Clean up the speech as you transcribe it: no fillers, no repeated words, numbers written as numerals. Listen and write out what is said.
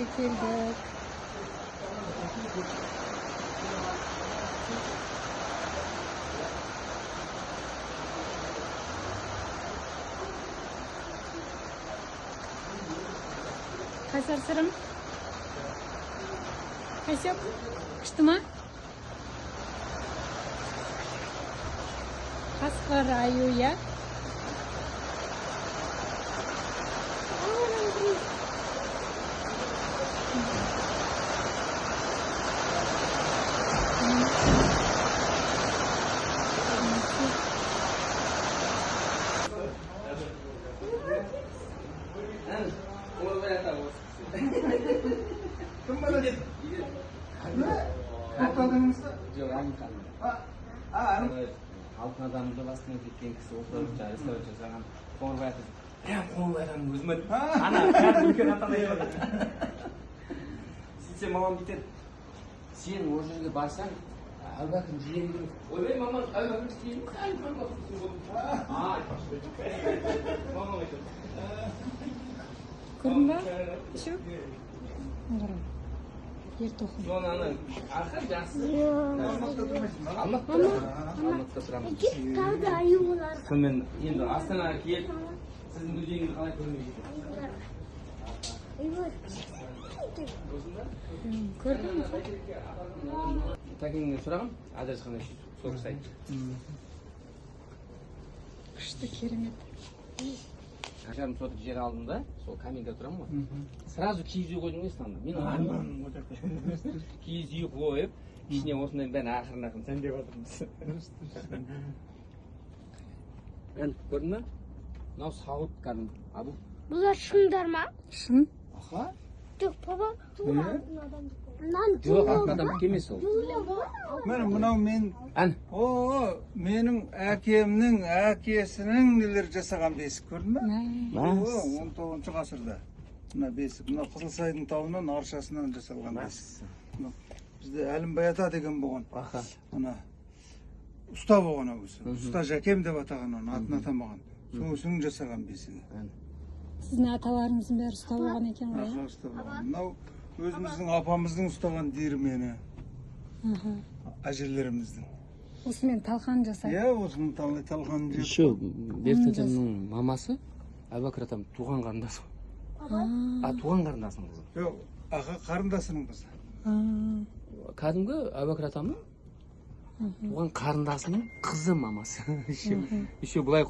Үйге келдік. Kaysar sırım? Kays yok? Kıştı mı? Kaskar ayı ya. Altın adamın basına gitken kişi oturunca restoran жасаған қоңырбай ата прям қоңырбай атаның өзіме ана бәрі үлкен атадай бар сөйтсем мамам бүйтеді сен ол жерге барсаң әбубәкір жиен деген ойбай мамам әбубәкір жиен мамам айтады Көрдің ба? Еще? Қарам. Ертоқым. соны ана ақыр жақсы алматыда тұрамыз сонымен енді астанаға келіп сіздің музейіңізді қалай көрмей Көрдің ба? тәкеңнен сұрағам адрес қандай сол кісі айтты Күшті керемет. жарым сотық жер алдым да сол каминға тұрамын ғой сразу киіз үй қойдың емес анда мен киіз үй қойып ішіне осындай бәрін ақырын ақырын сәндеп жатырмыз көрдің ба мынау сауыт кәдімгі а бұл Бұлар шыңдар ма? Шын? аха Жоқ, папа. жоқ алтын адамдікі емес ол Мен мынау мен ән менің әкемнің әкесінің нелер жасаған бесік көрдің ба? 19 ғасырда. Мына бесік, мына Қызылсайдың тауынан аршасынан жасалған бесік. Бізде Әлімбай ата деген болған. аха Мына ұста болған ол кісі. Ұста Жәкем деп атаған оны, атын атамаған. Сол кісінің жасаған бесігі. Сіздің аталарыңыздың бәрі ұста болған екен ғой. Аха, ұста болған. Мынау өзіміздің апамыздың ұстаған диірмені. Әжелеріміздің. Осымен талқан жасайды. Иә, осының талқанын жеп. еще бертөтемнің мамасы әбубәкір атам туған қарындасы туған қарындасының қызы Жоқ, аға қарындасының қызы. кәдімгі әбубәкір атамның туған қарындасының қызы мамасы еще былай